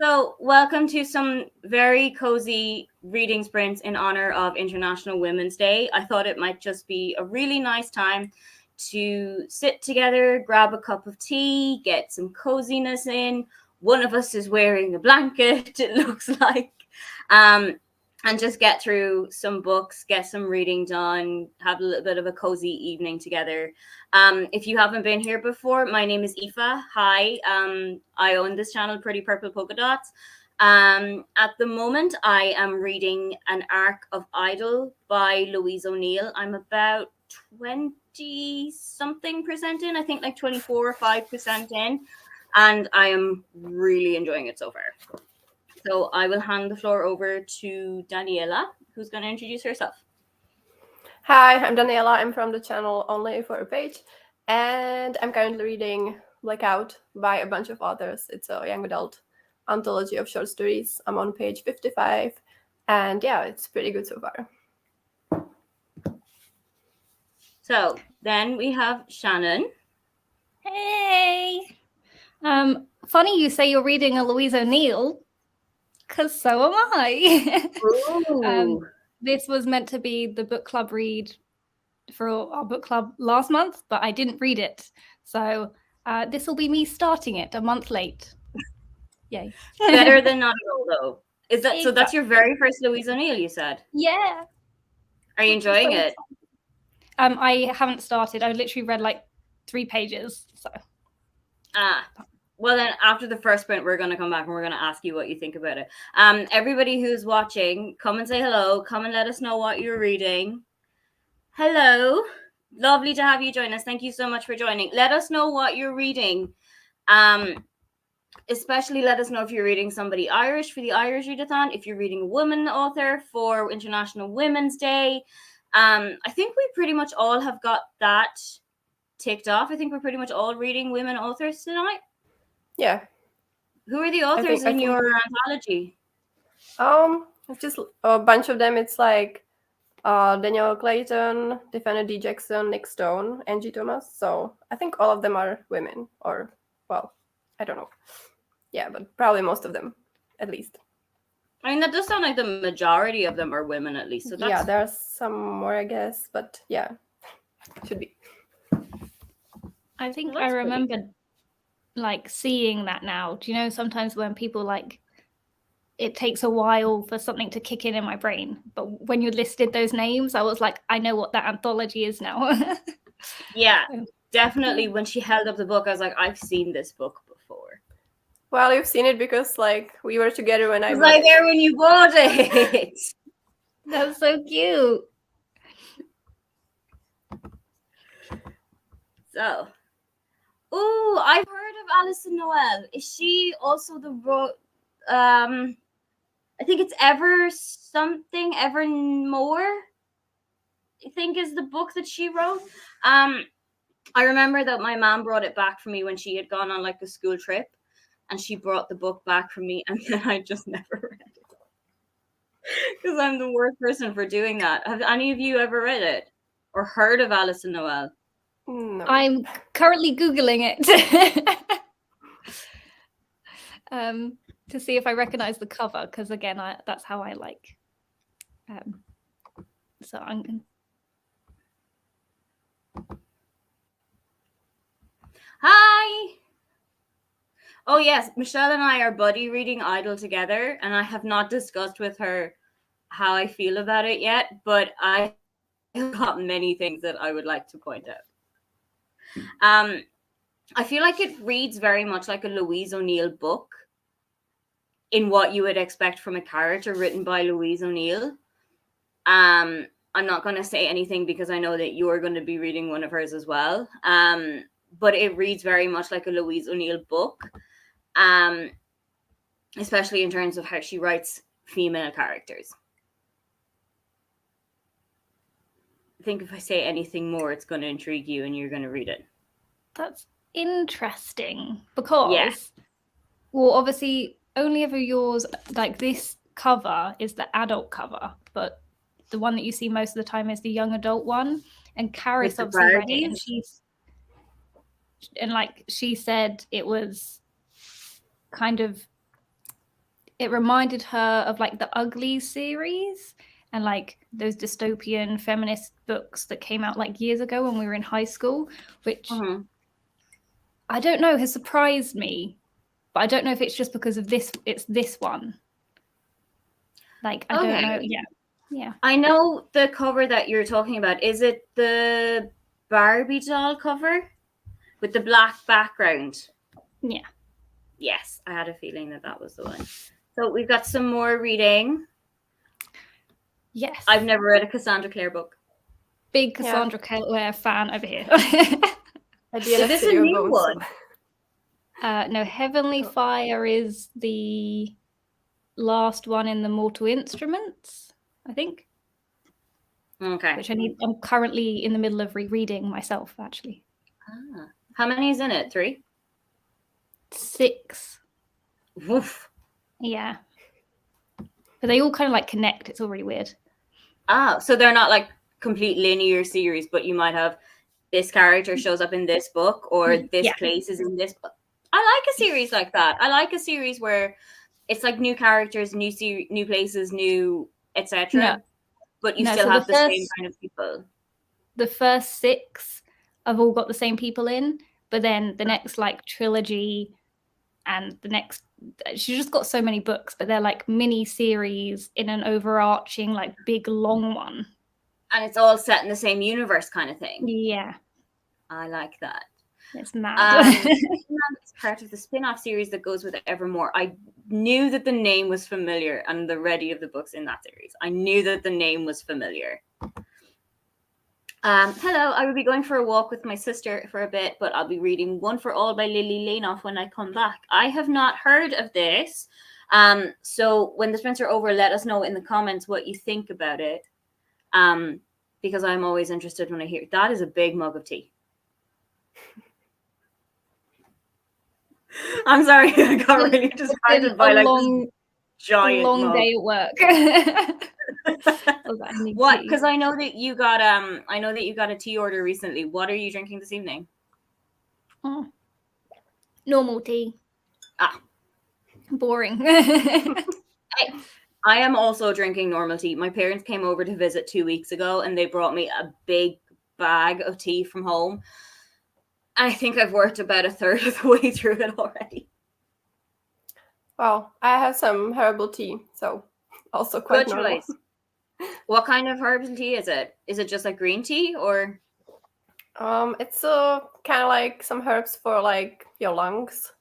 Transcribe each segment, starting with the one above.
So, welcome to some very cozy reading sprints in honor of International Women's Day. I thought it might just be a really nice time to sit together, grab a cup of tea, get some coziness in. One of us is wearing a blanket, it looks like. Um, and just get through some books, get some reading done, have a little bit of a cozy evening together. If you haven't been here before, my name is Aoife. Hi, I own this channel, Pretty Purple Polka Dots. At the moment, I am reading An Arc of Idle by Louise O'Neill. I'm about 20 something percent in, I think like 24 or 5% in, and I am really enjoying it so far. So I will hand the floor over to Daniela, who's going to introduce herself. Hi, I'm Daniela. I'm from the channel Only for a Page, and I'm currently reading Blackout by a bunch of authors. It's a young adult anthology of short stories. I'm on page 55, and yeah, it's pretty good so far. So then we have Shannon. Hey! Funny you say you're reading a Louise O'Neill, because so am I. This was meant to be the book club read for our book club last month, but I didn't read it. So this will be me starting it a month late. Yay. Better than not at all, though. Is that exactly. So that's your very first Louise O'Neill, you said? Yeah. Are you enjoying it? I haven't started. I literally read like 3 pages. So. Well, then after the first sprint, we're going to come back and we're going to ask you what you think about it. Everybody who's watching, come and say hello. Come and let us know what you're reading. Hello. Lovely to have you join us. Thank you so much for joining. Let us know what you're reading. Especially let us know if you're reading somebody Irish for the Irish Readathon, if you're reading a woman author for International Women's Day. I think we pretty much all have got that ticked off. I think we're pretty much all reading women authors tonight. Yeah. Who are the authors in your anthology? It's just a bunch of them. It's like Daniela Clayton, Defender D. Jackson, Nick Stone, Angie Thomas. So I think all of them are women, or, well, I don't know. Yeah, but probably most of them, at least. I mean, that does sound like the majority of them are women, at least. So that's... Yeah, there are some more, I guess, but yeah, should be. I think I remember like seeing that now. Do you know, sometimes when people like, it takes a while for something to kick in my brain, but when you listed those names, I was like, I know what that anthology is now. Yeah, definitely. When she held up the book, I was like, I've seen this book before. Well, you've seen it because like we were together when I was like there when you bought it. That's so cute. So, I've heard of Alison Noel. Is she also the I think it's Evermore, I think is the book that she wrote. I remember that my mom brought it back for me when she had gone on like a school trip, and she brought the book back for me, and then I just never read it because I'm the worst person for doing that. Have any of you ever read it or heard of Alison Noel? No. I'm currently Googling it to see if I recognize the cover, because again, that's how I like. So I'm. Hi. Oh yes, Michelle and I are buddy reading Idle together, and I have not discussed with her how I feel about it yet, but I have got many things that I would like to point out. I feel like it reads very much like a Louise O'Neill book in what you would expect from a character written by Louise O'Neill. I'm not going to say anything because I know that you're going to be reading one of hers as well. But it reads very much like a Louise O'Neill book, especially in terms of how she writes female characters. I think if I say anything more, it's going to intrigue you and you're going to read it. That's interesting because, well, obviously only ever yours, like this cover is the adult cover, but the one that you see most of the time is the young adult one. And Caris obviously read it, and she said it was kind of it reminded her of like the Ugly series and like those dystopian feminist books that came out like years ago when we were in high school, which I don't know, has surprised me. But I don't know if it's just because of this. It's this one. Like, I don't know. Yeah. I know the cover that you're talking about. Is it the Barbie doll cover with the black background? Yeah. Yes, I had a feeling that was the one. So we've got some more reading. Yes. I've never read a Cassandra Clare book. Big Cassandra Clare fan over here. Is this a new one? No, Heavenly Fire is the last one in the Mortal Instruments, I think. Okay. Which I'm currently in the middle of rereading myself, actually. How many is in it? 3? 6. Woof. Yeah. But they all kind of like connect. It's all really weird. So they're not like complete linear series, but you might have this character shows up in this book or this place is in this book. I like a series like that. I like a series where it's like new characters, new places, new etc. No. But you still have the same kind of people. The first 6 have all got the same people in, but then the next like trilogy and the next, she's just got so many books, but they're like mini series in an overarching like big long one. And it's all set in the same universe kind of thing. Yeah. I like that. It's mad. It's part of the spin-off series that goes with Evermore. I knew that the name was familiar and the ready of the books in that series. I knew that the name was familiar. Hello, I will be going for a walk with my sister for a bit, but I'll be reading One for All by Lily Lainoff when I come back. I have not heard of this. So when the sprints are over, let us know in the comments what you think about it. Because I'm always interested when I hear that is a big mug of tea. I'm sorry, I got really distracted by like this giant long mug. day at work. What? Because I know that you got a tea order recently. What are you drinking this evening? Normal tea. Boring. I am also drinking normal tea. My parents came over to visit 2 weeks ago and they brought me a big bag of tea from home. I think I've worked about a third of the way through it already. Well, I have some herbal tea, so also quite good normal. choice. What kind of herbal tea is it? Is it just like green tea or? It's kind of like some herbs for like your lungs.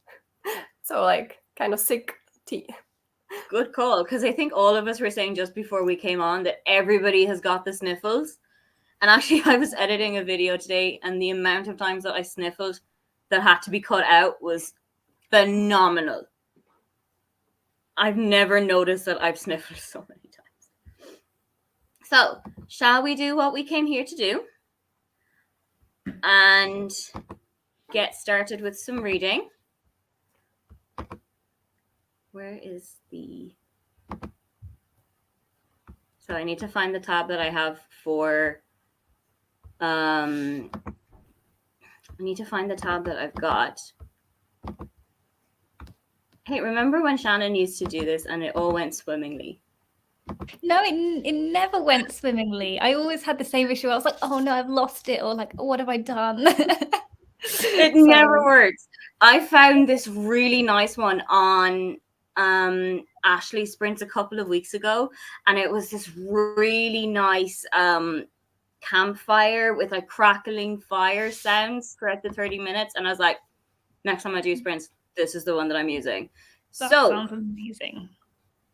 So like kind of sick tea. Good call, because I think all of us were saying just before we came on that everybody has got the sniffles. And actually, I was editing a video today, and the amount of times that I sniffled that had to be cut out was phenomenal. I've never noticed that I've sniffled so many times. So, shall we do what we came here to do? And get started with some reading. Where is the... So I need to find the tab that I have for... I need to find the tab that I've got. Hey, remember when Shannon used to do this and it all went swimmingly? No, it never went swimmingly. I always had the same issue. I was like, oh no, I've lost it. Or like, oh, what have I done? It never works. I found this really nice one on Ashley Sprints a couple of weeks ago. And it was this really nice campfire with like crackling fire sounds throughout the 30 minutes. And I was like, next time I do sprints, this is the one that I'm using. That sounds amazing.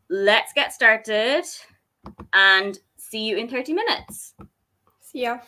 Let's get started and see you in 30 minutes. See ya.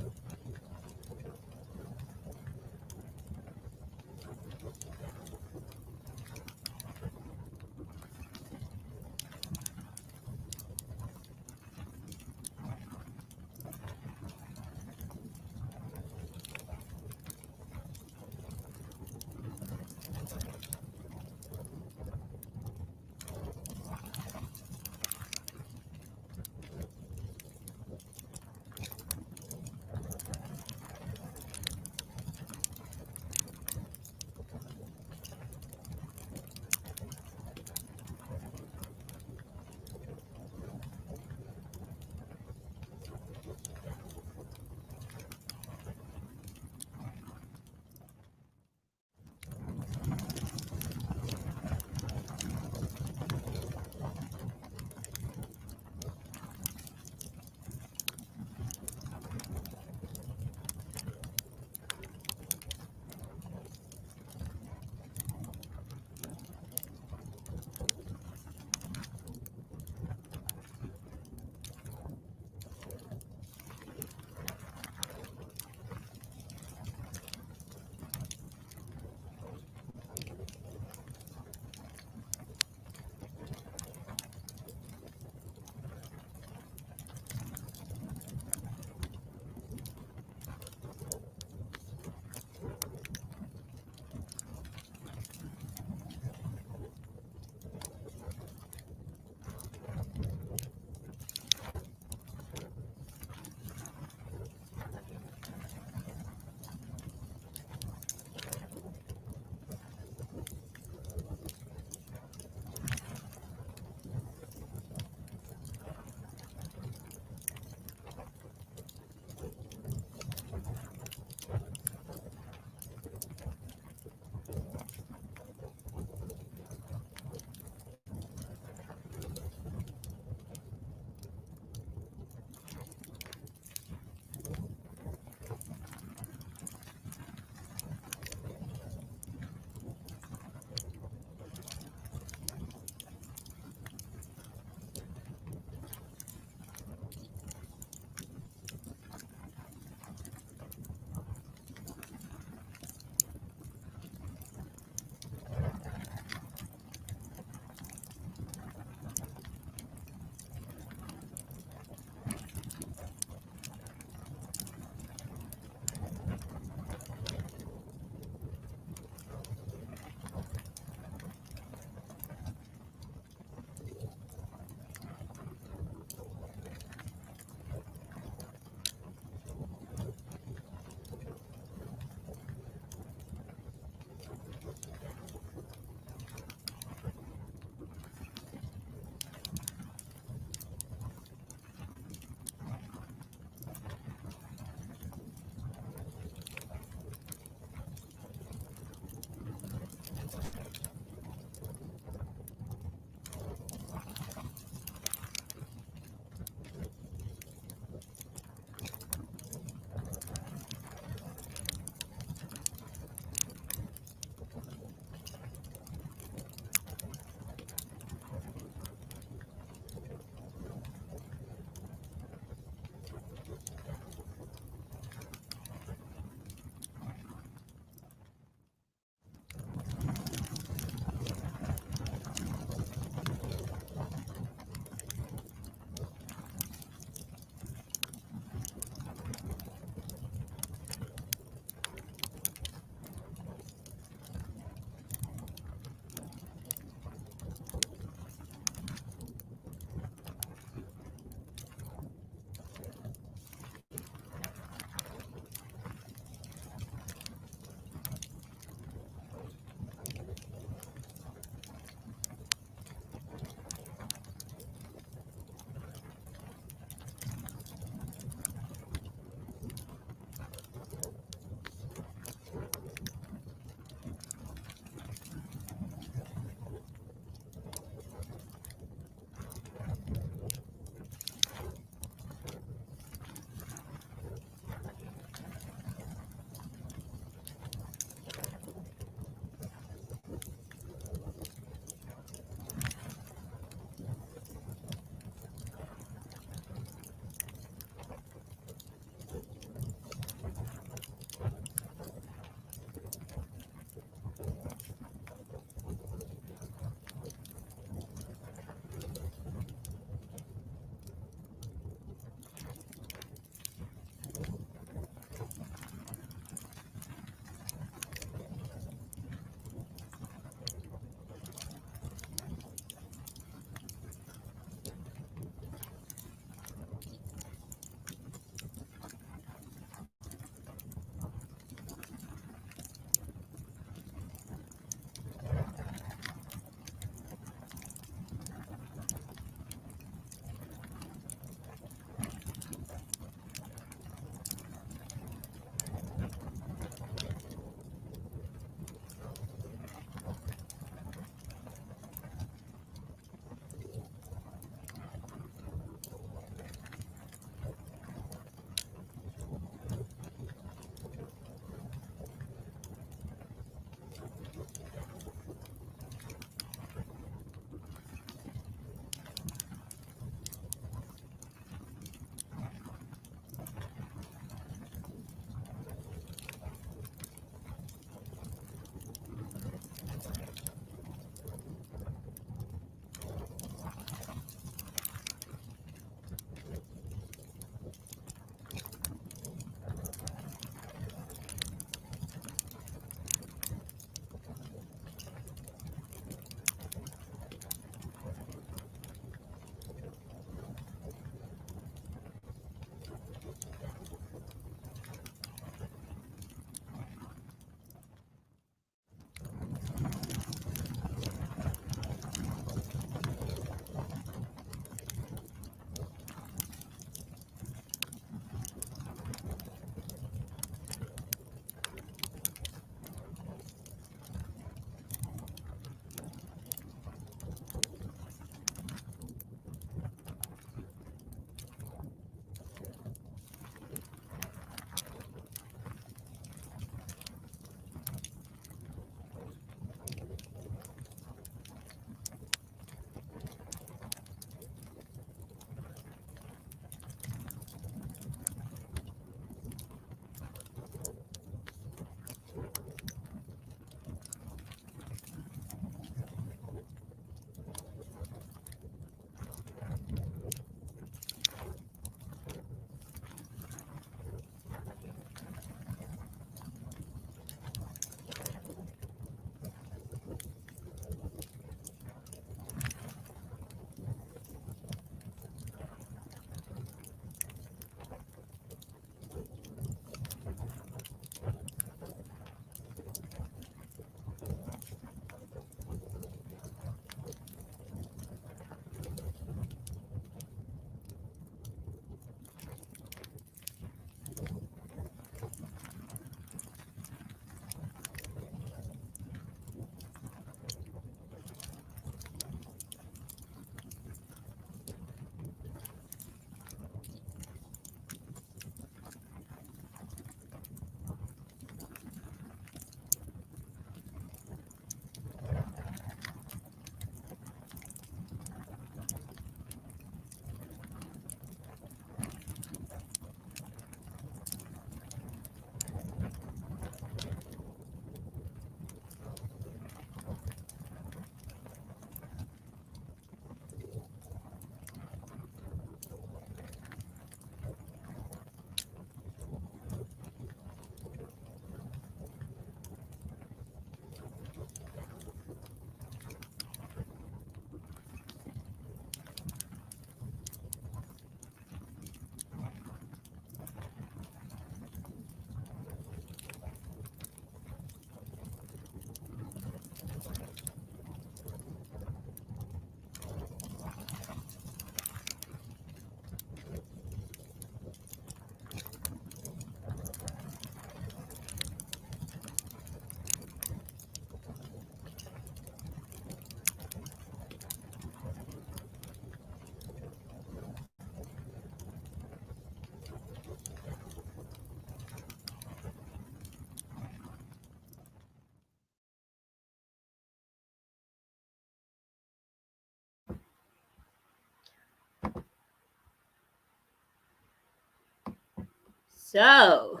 So,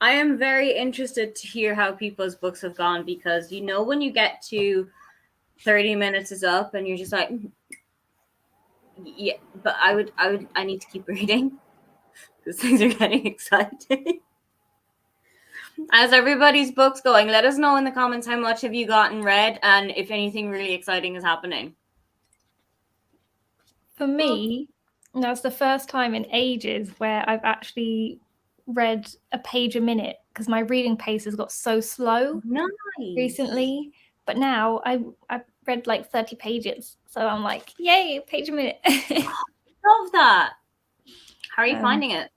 I am very interested to hear how people's books have gone, because when you get to 30 minutes is up and you're just like, yeah, but I need to keep reading because things are getting exciting. As everybody's book's going, let us know in the comments how much have you gotten read and if anything really exciting is happening. For me, that's the first time in ages where I've actually read a page a minute, because my reading pace has got so slow recently. But now I've read like 30 pages, so I'm like, yay, a page a minute. Love that. How are you finding it?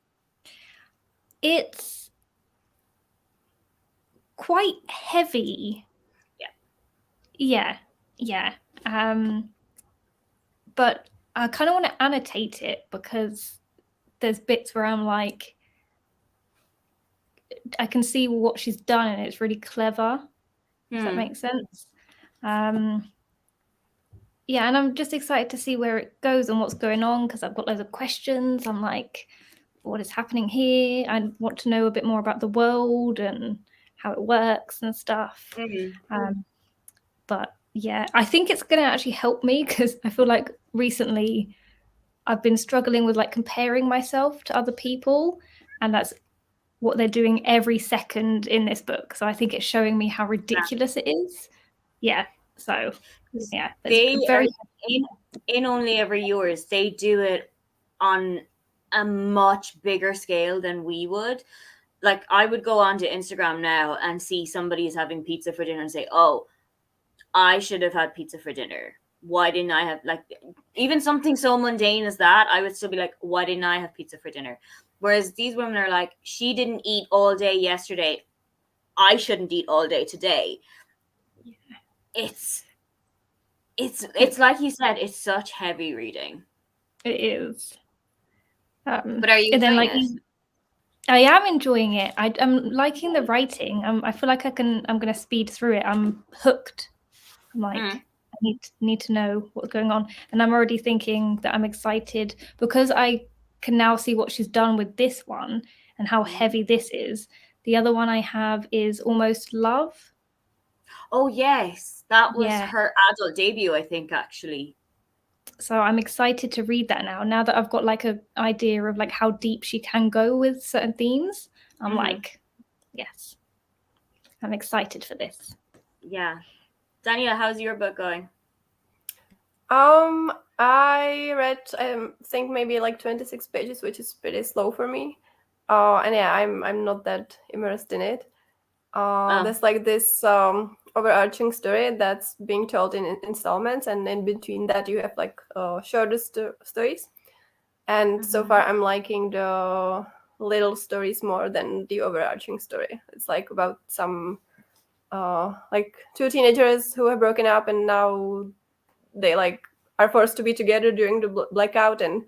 It's quite heavy. Yeah. But I kind of want to annotate it, because there's bits where I'm like, I can see what she's done and it's really clever. Does that make sense? Yeah, and I'm just excited to see where it goes and what's going on, because I've got loads of questions. I'm like, what is happening here? I want to know a bit more about the world and how it works and stuff. But yeah, I think it's going to actually help me, because I feel like recently I've been struggling with like comparing myself to other people, and that's what they're doing every second in this book. So I think it's showing me how ridiculous it is. Yeah. So yeah, they very in Only Ever Yours, they do it on a much bigger scale than we would. Like, I would go onto Instagram now and see somebody is having pizza for dinner and say, oh, I should have had pizza for dinner. Why didn't I have, like, even something so mundane as that, I would still be like, why didn't I have pizza for dinner? Whereas these women are like, she didn't eat all day yesterday, I shouldn't eat all day today. It's like you said, it's such heavy reading. It is. But are you enjoying it? I am enjoying it. I'm liking the writing. I feel like I'm going to speed through it. I'm hooked. I'm like, I need to know what's going on. And I'm already thinking that I'm excited, because I can now see what she's done with this one and how heavy this is. The other one I have is Almost Love. Oh, yes. That was her adult debut, I think, actually. So I'm excited to read that now that I've got like an idea of like how deep she can go with certain themes. I'm like, yes, I'm excited for this. Yeah. Daniela, how's your book going? I read, I think maybe like 26 pages, which is pretty slow for me. And yeah, I'm not that immersed in it. There's like this overarching story that's being told in installments, and in between that you have like shorter stories. And so far I'm liking the little stories more than the overarching story. It's like about some like two teenagers who have broken up, and now they like are forced to be together during the blackout, and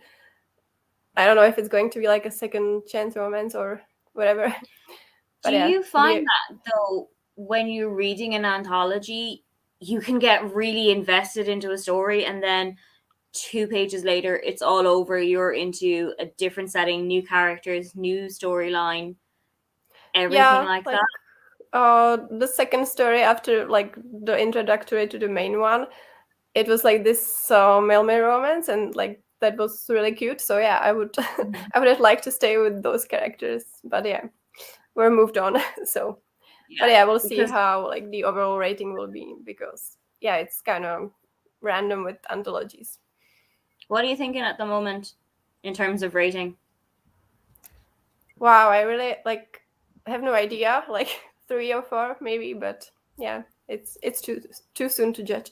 I don't know if it's going to be like a second chance romance or whatever. Do you find that though, when you're reading an anthology, you can get really invested into a story, and then 2 pages later it's all over, you're into a different setting, new characters, new storyline, everything like that? The second story after like the introductory to the main one, it was like this male romance, and like that was really cute. So yeah, I would I would have liked to stay with those characters, but yeah, we're moved on. So but yeah, we'll see how like the overall rating will be, because yeah, it's kind of random with anthologies. What are you thinking at the moment in terms of rating? Wow, I really like have no idea, like 3 or 4 maybe, but yeah, it's too soon to judge.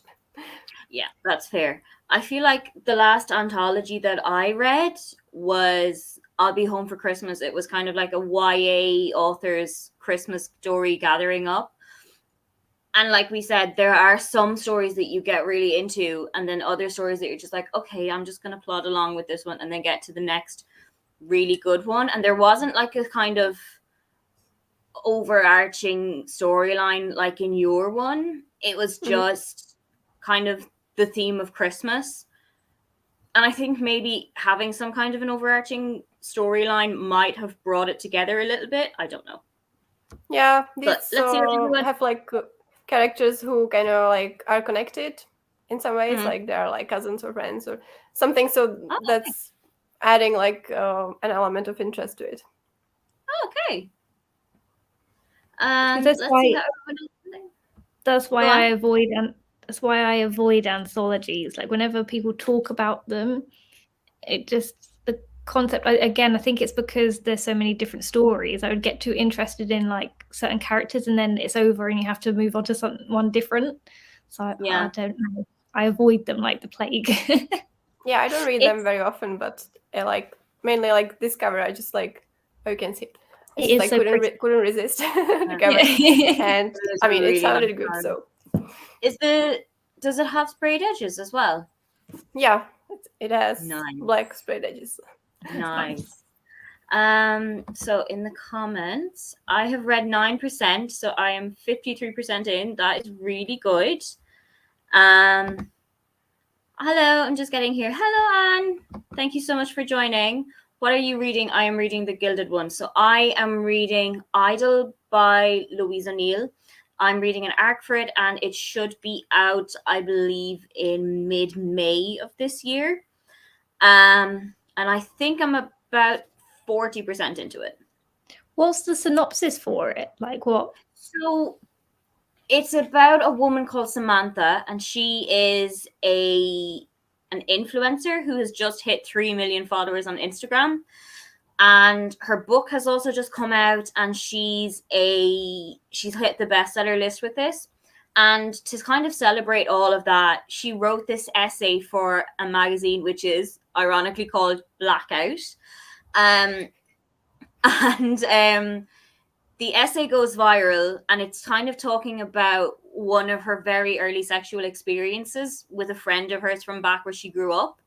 Yeah, that's fair. I feel like the last anthology that I read was I'll Be Home for Christmas. It was kind of like a YA author's Christmas story gathering up. And like we said, there are some stories that you get really into, and then other stories that you're just like, okay, I'm just going to plod along with this one and then get to the next really good one. And there wasn't like a kind of overarching storyline like in your one. It was just kind of the theme of Christmas. I think maybe having some kind of an overarching storyline might have brought it together a little bit. I don't know. Yeah, But these let's see what everyone. have like characters who kind of like are connected in some ways, Mhm. like they're like cousins or friends or something. So Oh, that's adding like an element of interest to it. okay. And That's let's why- see how everyone else is doing. That's why Go on. that's why I avoid anthologies. Like whenever people talk about them, it just the concept again, I think it's because there's so many different stories. I would get too interested in like certain characters and then it's over and you have to move on to someone different. So Yeah. I don't know. I avoid them like the plague. Yeah, I don't read them very often, but I like mainly like this cover. I just like, oh, you can see it. I It just is like so couldn't resist the Yeah. cover, Yeah. and It is I mean it really sounded nice good. card. So Does it have sprayed edges as well? yeah, it has Nice. black sprayed edges. Nice. So in the comments, I have read 9%, so I am 53% in. That is really good. Hello, I'm just getting here. Hello, Anne. Thank you so much for joining. What are you reading? I am reading The Gilded One. So I am reading Idol by Louise O'Neill. I'm reading an arc for it, and it should be out, I believe, in mid-May of this year. And I think I'm about 40% into it. What's the synopsis for it? Like what? So it's about a woman called Samantha, and she is an influencer who has just hit 3 million followers on Instagram. And her book has also just come out, and she's hit the bestseller list with this. And to kind of celebrate all of that, she wrote this essay for a magazine which is ironically called Blackout. And the essay goes viral, and it's kind of talking about one of her very early sexual experiences with a friend of hers from back where she grew up.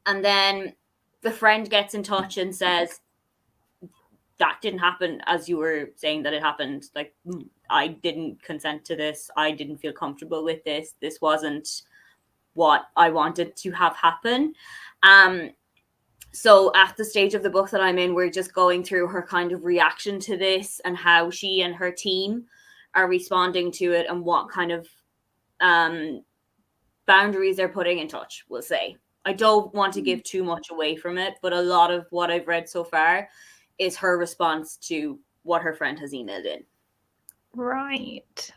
And then the friend gets in touch and says, that didn't happen as you were saying that it happened. Like, I didn't consent to this. I didn't feel comfortable with this. This wasn't what I wanted to have happen. So at the stage of the book that I'm in, we're just going through her kind of reaction to this and how she and her team are responding to it and what kind of boundaries they're putting in touch, we'll say. I don't want to give too much away from it, but a lot of what I've read so far is her response to what her friend has emailed in. Right.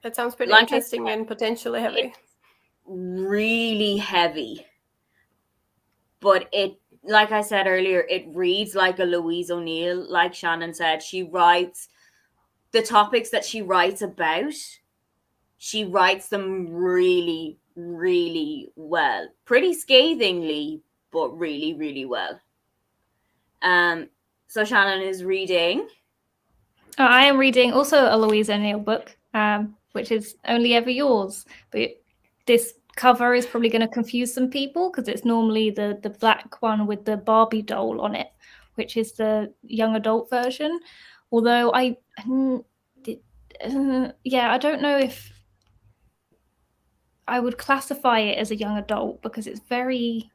That sounds pretty Like interesting and potentially heavy. Really heavy. But it, like I said earlier, it reads like a Louise O'Neill. Like Shannon said, she writes the topics that she writes about. She writes them really, really well. Pretty scathingly, but really, really well. So Shannon is reading. I am reading also a Louise O'Neill book, which is Only Ever Yours. But this cover is probably going to confuse some people because it's normally the black one with the Barbie doll on it, which is the young adult version. Although I don't know if I would classify it as a young adult because it's very...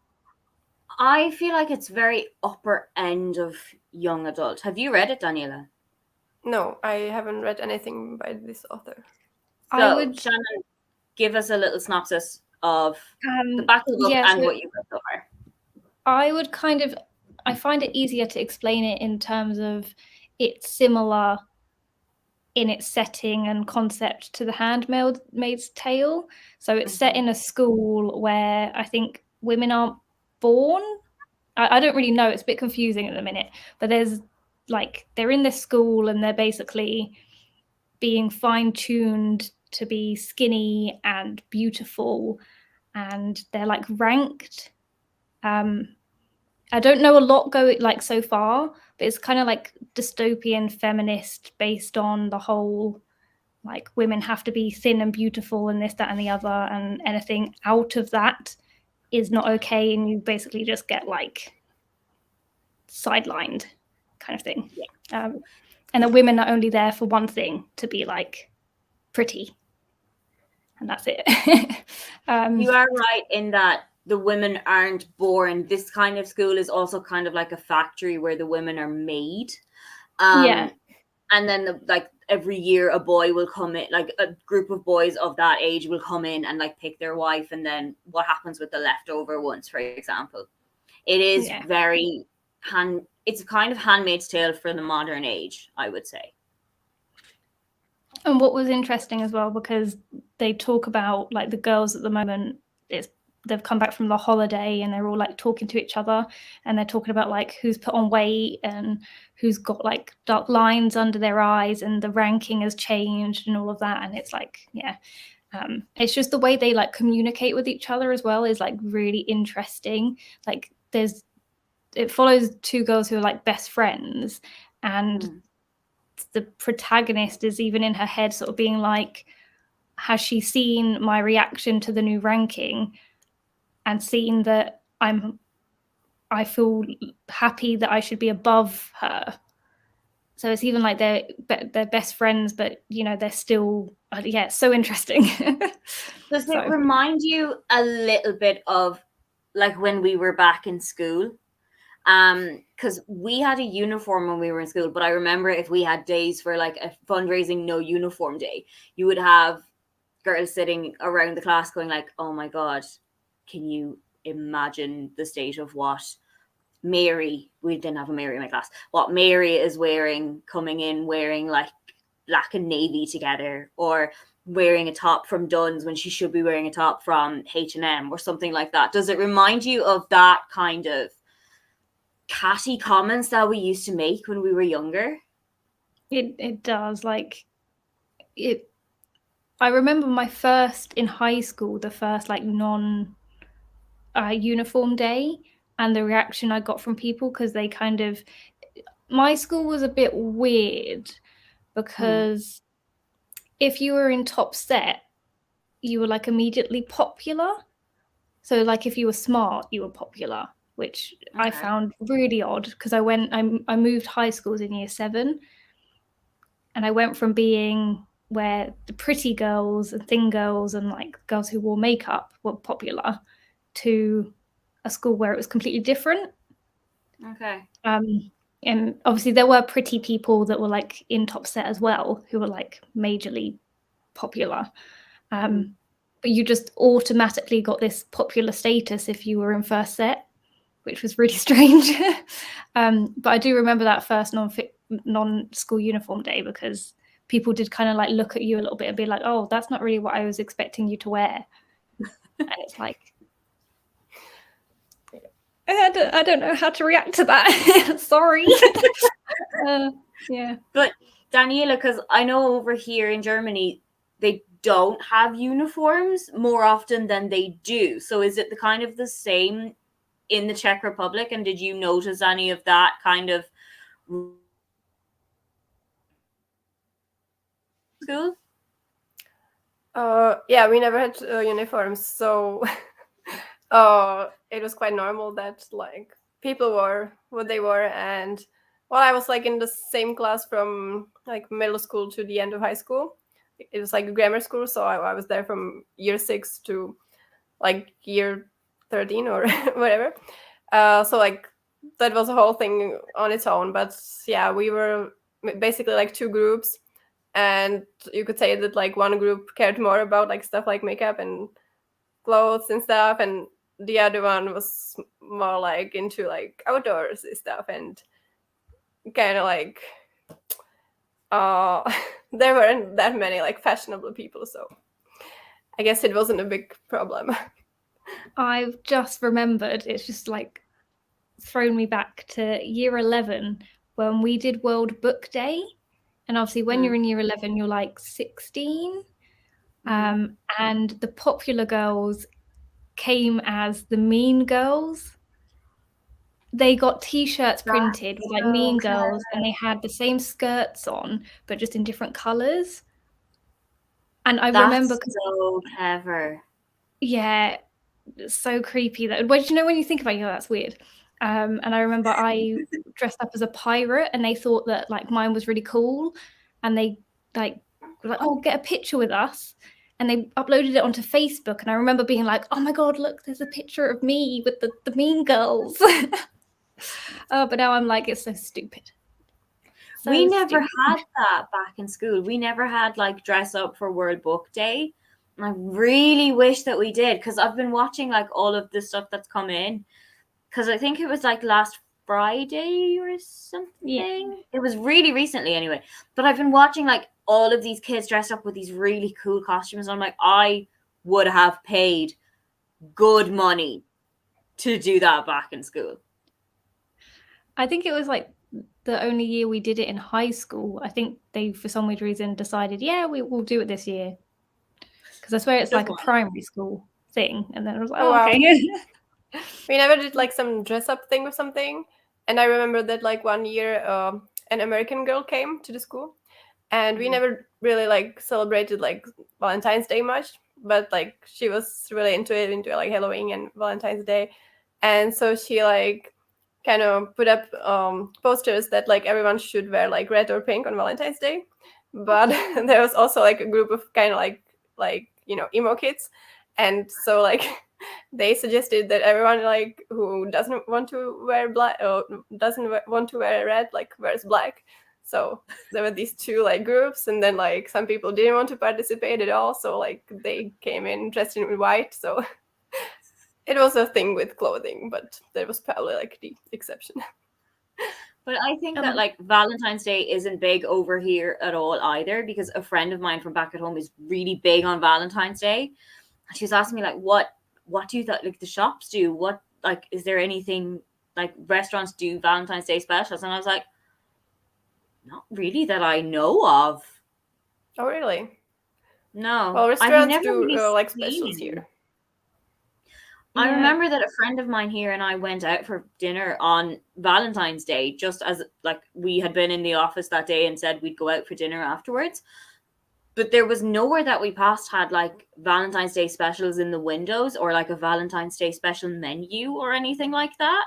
I feel like it's very upper end of young adult. Have you read it, Daniela? No, I haven't read anything by this author. So, Shannon, give us a little synopsis of the back of the book and what you've read so far. I find it easier to explain it in terms of it's similar in its setting and concept to The Handmaid's Tale. So it's set in a school where I think women aren't born. I don't really know. It's a bit confusing at the minute. But they're in this school and they're basically being fine-tuned to be skinny and beautiful, and they're like ranked. I don't know a lot so far, but it's kind of like dystopian feminist based on the whole like women have to be thin and beautiful and this, that, and the other, and anything out of that is not okay, and you basically just get like sidelined kind of thing. Yeah. And the women are only there for one thing, to be like pretty, and that's it. You are right in that the women aren't born. This kind of school is also kind of like a factory where the women are made. Yeah. And then like every year a boy will come in, like a group of boys of that age will come in and like pick their wife, and then what happens with the leftover ones, for example. It is Yeah. very it's kind of Handmaid's Tale for the modern age, I would say. And what was interesting as well, because they talk about like the girls at the moment, they've come back from the holiday and they're all like talking to each other, and they're talking about like who's put on weight and who's got like dark lines under their eyes, and the ranking has changed and all of that. And it's like, yeah, it's just the way they like communicate with each other as well is like really interesting. Like it follows two girls who are like best friends, and the protagonist is even in her head sort of being like, has she seen my reaction to the new ranking and seen that I feel happy that I should be above her? So it's even like they're best friends, but you know, they're still, yeah, it's so interesting. Does it remind you a little bit of like when we were back in school? Because we had a uniform when we were in school, but I remember if we had days for like a fundraising no uniform day, you would have girls sitting around the class going like, oh my god, can you imagine the state of what Mary, we didn't have a Mary in my class, what Mary is wearing, coming in wearing like black and navy together, or wearing a top from Dunn's when she should be wearing a top from H&M or something like that. Does it remind you of that kind of catty comments that we used to make when we were younger? It does. Like it. I remember my first in high school, the first like non uniform day, and the reaction I got from people, because they kind of, my school was a bit weird because if you were in top set, you were like immediately popular. So like if you were smart, you were popular, which I found really odd, because I moved high schools in year 7, and I went from being where the pretty girls and thin girls and like girls who wore makeup were popular to a school where it was completely different. Okay. And obviously there were pretty people that were like in top set as well, who were like majorly popular. But you just automatically got this popular status if you were in first set, which was really strange. But I do remember that first non-school uniform day, because people did kind of like look at you a little bit and be like, oh, that's not really what I was expecting you to wear. And it's like, I don't know how to react to that. Sorry. Yeah. But Daniela, because I know over here in Germany, they don't have uniforms more often than they do. So is it the kind of the same in the Czech Republic? And did you notice any of that kind of school? Yeah, we never had uniforms, so it was quite normal that like people wore what they wore. And well, I was like in the same class from like middle school to the end of high school. It was like a grammar school, so I was there from year 6 to like year 13 or whatever. So like that was a whole thing on its own. But yeah, we were basically like 2 groups, and you could say that like one group cared more about like stuff like makeup and clothes and stuff, and the other one was more like into like outdoors stuff, and kind of like there weren't that many like fashionable people, so I guess it wasn't a big problem. I've just remembered, it's just like thrown me back to year 11 when we did World Book Day. And obviously when you're in year 11, you're like 16. And the popular girls came as the mean girls. They got t-shirts printed with like mean girls, and they had the same skirts on, but just in different colors. And I remember, so clever. Yeah, so creepy. That, well, you know, when you think about it, that's weird. And I remember I dressed up as a pirate, and they thought that like mine was really cool, and they like were like, oh, get a picture with us. and they uploaded it onto Facebook. And I remember being like, oh my God, look, there's a picture of me with the Mean Girls. But now I'm like, it's so stupid. We never had that back in school. We never had like dress up for World Book Day. And I really wish that we did, because I've been watching like all of the stuff that's come in. Because I think it was like last Friday or something. Yeah. It was really recently anyway. But I've been watching like all of these kids dressed up with these really cool costumes. I'm like, I would have paid good money to do that back in school. I think it was like the only year we did it in high school. I think they, for some weird reason, decided, yeah, we will do it this year. Because I swear it's like a primary school thing. And then I was like, oh, okay. Wow. We never did like some dress up thing or something. And I remember that like one year an American girl came to the school, and we never really like celebrated like Valentine's Day much, but like she was really into like Halloween and Valentine's Day. And so she like kind of put up posters that like everyone should wear like red or pink on Valentine's Day. But there was also like a group of kind of like you know, emo kids, and so like they suggested that everyone like who doesn't want to wear black or doesn't want to wear red like wears black. So there were these two like groups, and then like some people didn't want to participate at all, so like they came in dressed in white. So it was a thing with clothing, but that was probably like the exception. But I think that like Valentine's Day isn't big over here at all either, because a friend of mine from back at home is really big on Valentine's Day. And she was asking me like, what do you like the shops do? What, like, is there anything like restaurants do Valentine's Day specials? And I was like, not really that I know of. Oh really? No. Well, restaurants I've never do really like seen specials any. here. I Yeah. remember that a friend of mine here and I went out for dinner on Valentine's Day, just as like we had been in the office that day and said we'd go out for dinner afterwards. But there was nowhere that we passed had like Valentine's Day specials in the windows or like a Valentine's Day special menu or anything like that.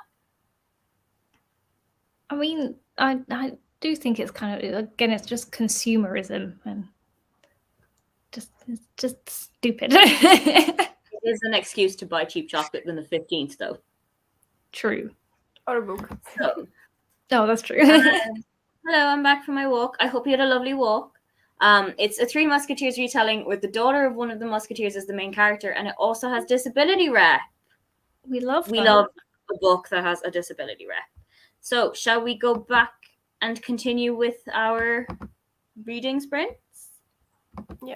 I mean, I do think it's kind of, again, it's just consumerism and it's just stupid. It is an excuse to buy cheap chocolate on the 15th, though. True. Or a book. So, Oh, that's true. hello, I'm back from my walk. I hope you had a lovely walk. It's a Three Musketeers retelling with the daughter of one of the Musketeers as the main character, and it also has disability rep. We love a book that has a disability rep. So, shall we go back and continue with our reading sprints? Yeah.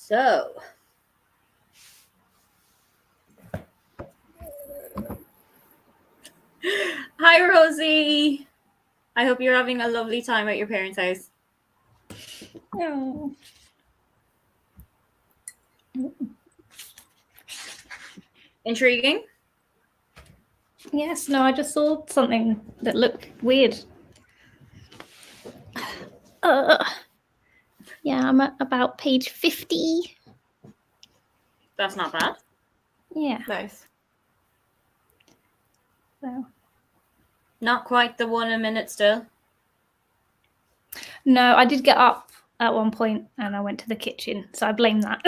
So, hi, Rosie. I hope you're having a lovely time at your parents' house. Oh. Intriguing? Yes, no, I just saw something that looked weird. Yeah, I'm at about page 50. That's not bad. Yeah. Nice. So. Not quite the one a minute still. No, I did get up at one point and I went to the kitchen, so I blame that.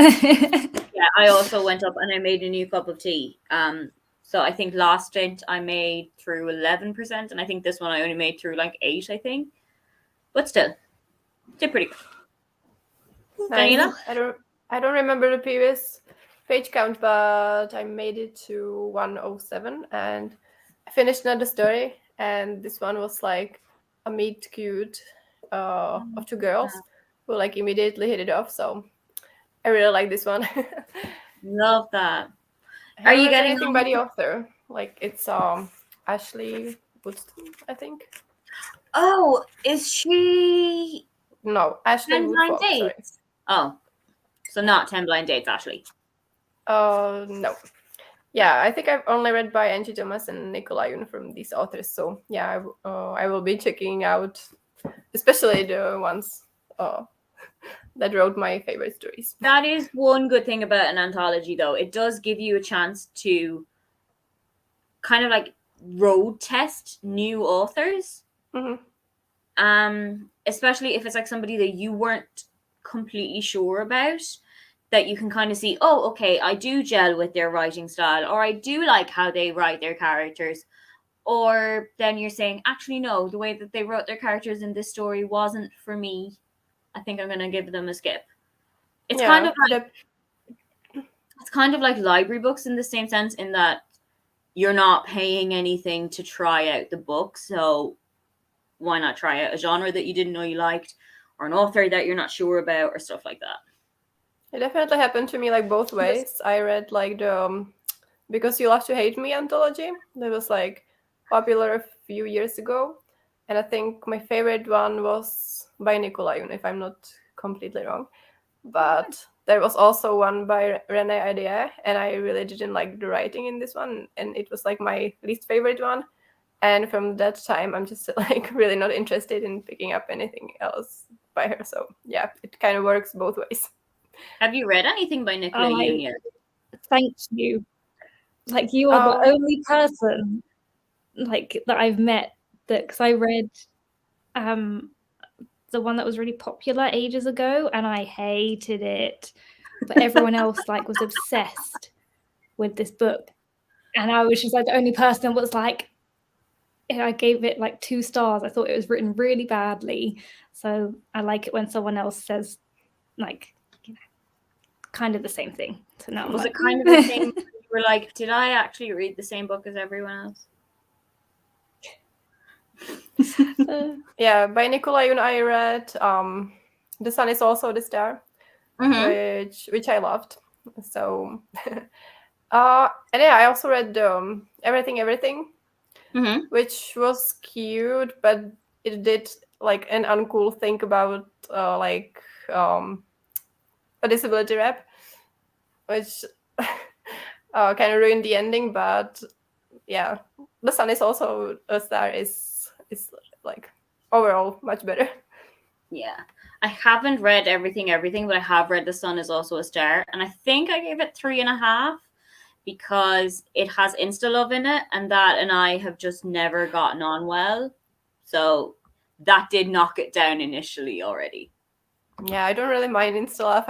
Yeah, I also went up and I made a new cup of tea. So I think last stint I made through 11%, and I think this one I only made through like 8, I think. But still, did pretty good. Nice. Daniela? I don't remember the previous page count, but I made it to 107 and I finished another story. And this one was like a meet cute of two girls who like immediately hit it off. So I really like this one. Love that. Are you you getting anything on by the author? Like it's Ashley Woodson, I think. Oh, is she No, Ashley 10 Blind Woodfolk, sorry. Dates? Oh, so not 10 Blind Dates, Ashley. No. Yeah, I think I've only read by Angie Thomas and Nicola Yoon from these authors. So yeah, I will be checking out, especially the ones that wrote my favorite stories. That is one good thing about an anthology, though. It does give you a chance to kind of like road test new authors. Mm-hmm. Especially if it's like somebody that you weren't completely sure about, that you can kind of see, oh, okay, I do gel with their writing style, or I do like how they write their characters. Or then you're saying, actually, no, the way that they wrote their characters in this story wasn't for me. I think I'm going to give them a skip. It's kind of like it's kind of like library books in the same sense, in that you're not paying anything to try out the book, so why not try out a genre that you didn't know you liked, or an author that you're not sure about, or stuff like that. It definitely happened to me like both ways. I read like the Because You Love to Hate Me anthology that was like popular a few years ago, and I think my favorite one was by Nicola Yoon, if I'm not completely wrong. But there was also one by Renee Idea, and I really didn't like the writing in this one, and it was like my least favorite one. And from that time, I'm just like really not interested in picking up anything else by her. So yeah, it kind of works both ways. Have you read anything by Nicola Yoon yet? Thank you. Like, you are the only person like that I've met that, because I read the one that was really popular ages ago and I hated it, but everyone else like was obsessed with this book, and I was just like the only person that was like, I gave it like 2 stars. I thought it was written really badly, so I like it when someone else says like, you know, kind of the same thing. So now was it kind of the thing you were like, did I actually read the same book as everyone else? Yeah, by Nicola Yoon I read The Sun Is Also the Star, which I loved. So and yeah, I also read Everything, which was cute, but it did like an uncool thing about like a disability rep, which kind of ruined the ending. But yeah, The Sun Is Also a Star is like overall much better. Yeah. I haven't read Everything, but I have read The Sun Is Also a Star, and I think I gave it 3.5 because it has Insta Love in it, and that and I have just never gotten on well. So that did knock it down initially already. Yeah, I don't really mind Insta Love.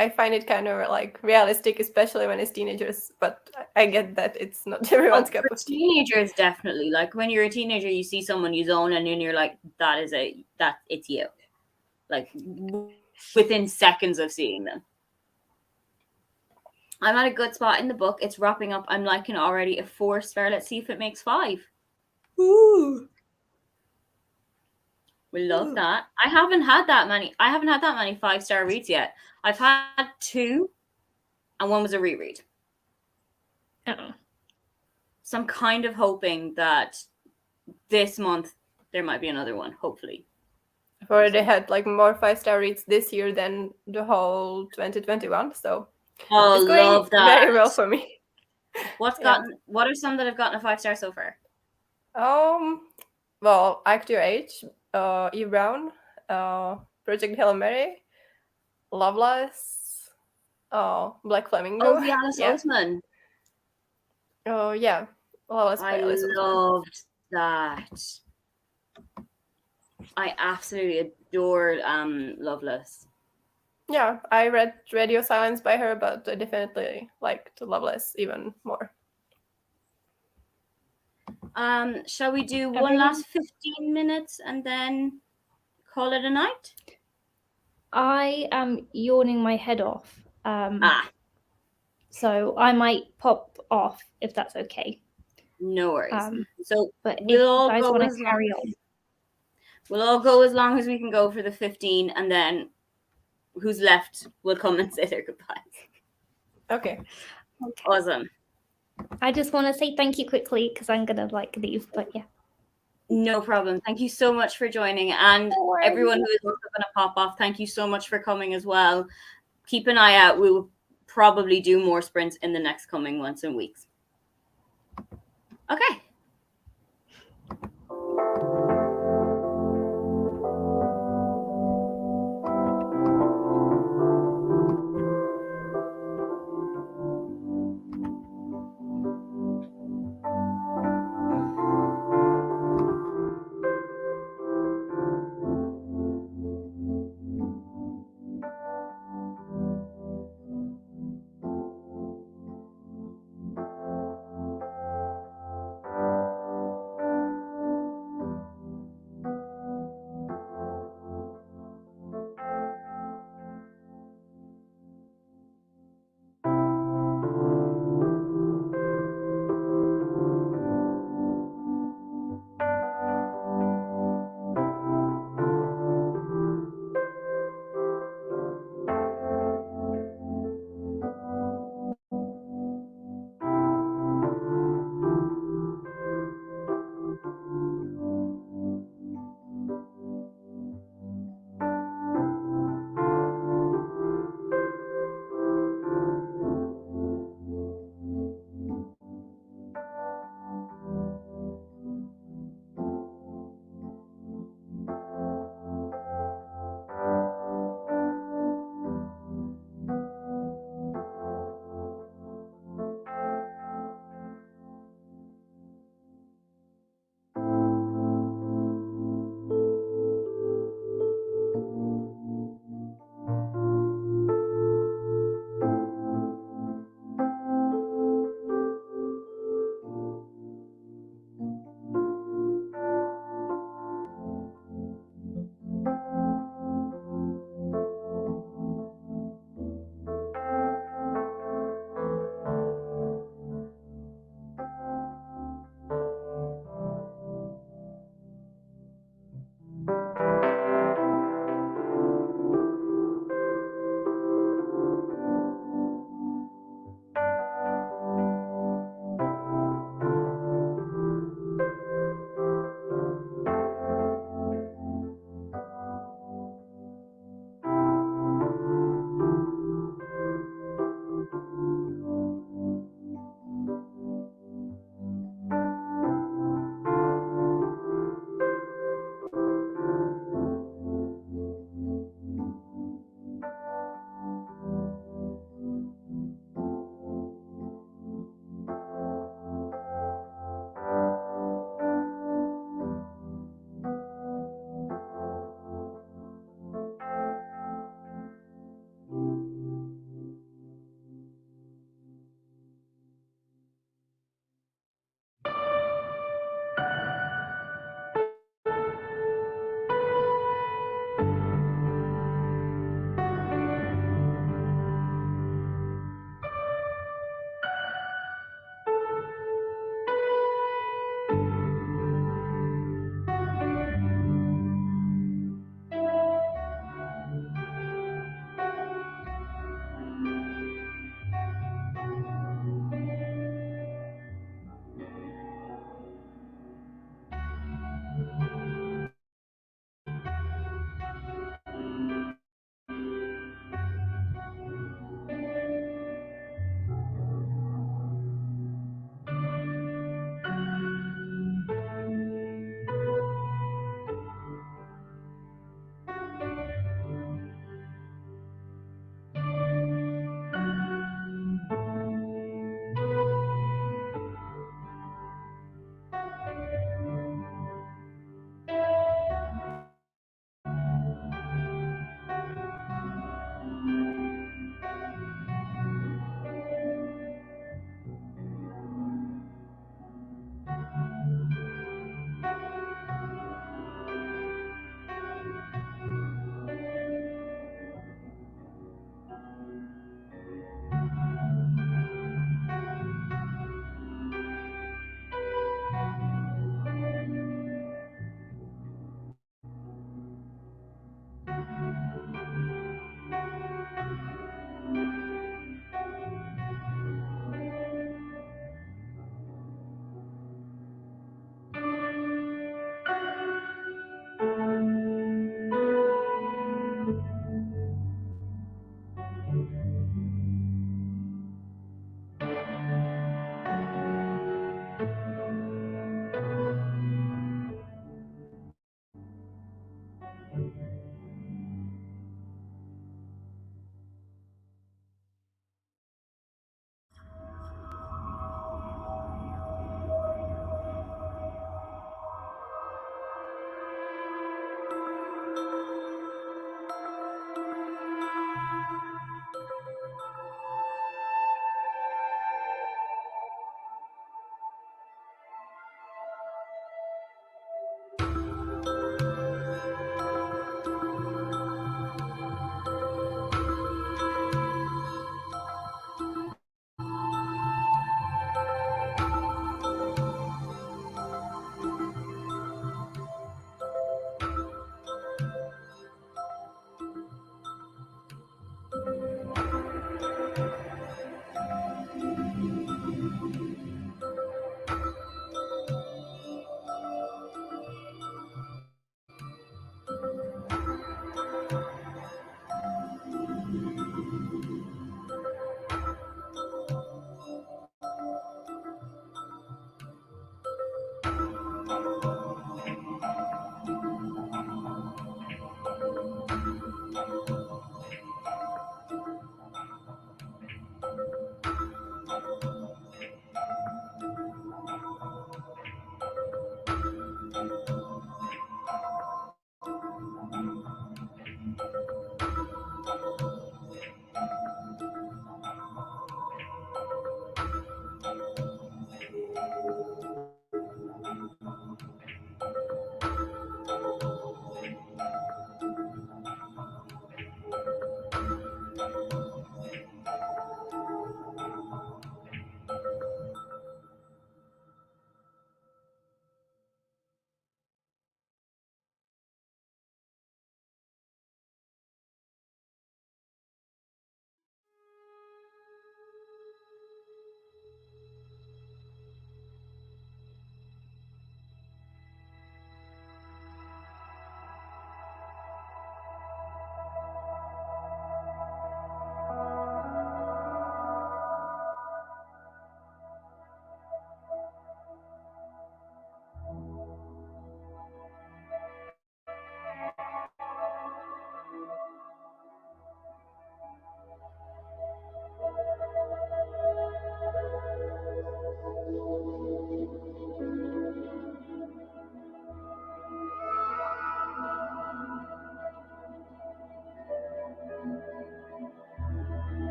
I find it kind of like realistic, especially when it's teenagers. But I get that it's not everyone's cup of tea. Teenagers, definitely. Like when you're a teenager, you see someone you own, and then you're like, it's you. Like within seconds of seeing them. I'm at a good spot in the book. It's wrapping up. I'm liking already a 4 star. Let's see if it makes 5. Ooh. We love that. I haven't had that many 5-star reads yet. I've had 2, and one was a reread. Oh. So I'm kind of hoping that this month there might be another one, hopefully. I've already had like more 5-star reads this year than the whole 2021, so Oh, it's going love that. very well for me. What are some that have gotten a 5-star so far? Well, Act Your Age, Eve Brown, Project Hail Mary, Loveless, Black Flamingo. Oh, the Alice Oseman. Oh yeah, Loveless by I Alice Oseman. loved that. I absolutely adored Loveless. Yeah, I read Radio Silence by her, but I definitely liked Loveless even more. Shall we do one last 15 minutes and then call it a night? I am yawning my head off. So I might pop off if that's okay. No worries. So but we'll all if you guys go want as to long. carry on. We'll all go as long as we can go for the 15, and then who's left will come and say their goodbyes. Okay. Awesome. I just want to say thank you quickly because I'm gonna leave, but yeah. No problem. Thank you so much for joining, and everyone who is also going to pop off, thank you so much for coming as well. Keep an eye out. We will probably do more sprints in the next coming months and weeks. Okay.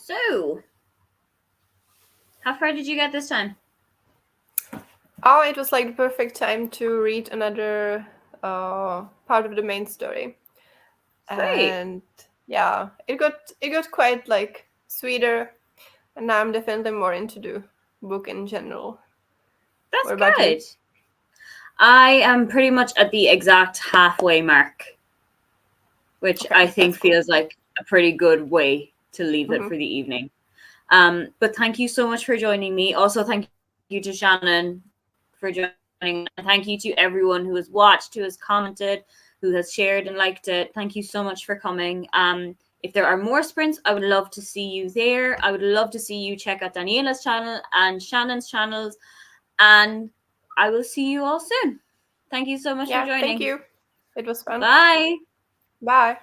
So, how far did you get this time? Oh, it was like the perfect time to read another part of the main story. Sweet. And yeah, it got quite like sweeter, and now I'm definitely more into the book in general. That's What about good. you? I am pretty much at the exact halfway mark, which Okay, I think that's cool. feels like a pretty good way to leave it Mhm. for the evening. But thank you so much for joining me. Also, thank you to Shannon for joining. And thank you to everyone who has watched, who has commented, who has shared and liked it. Thank you so much for coming. If there are more sprints, I would love to see you there. I would love to see you check out Daniela's channel and Shannon's channels. And I will see you all soon. Thank you so much for Yeah, joining. thank you. It was fun. Bye. Bye.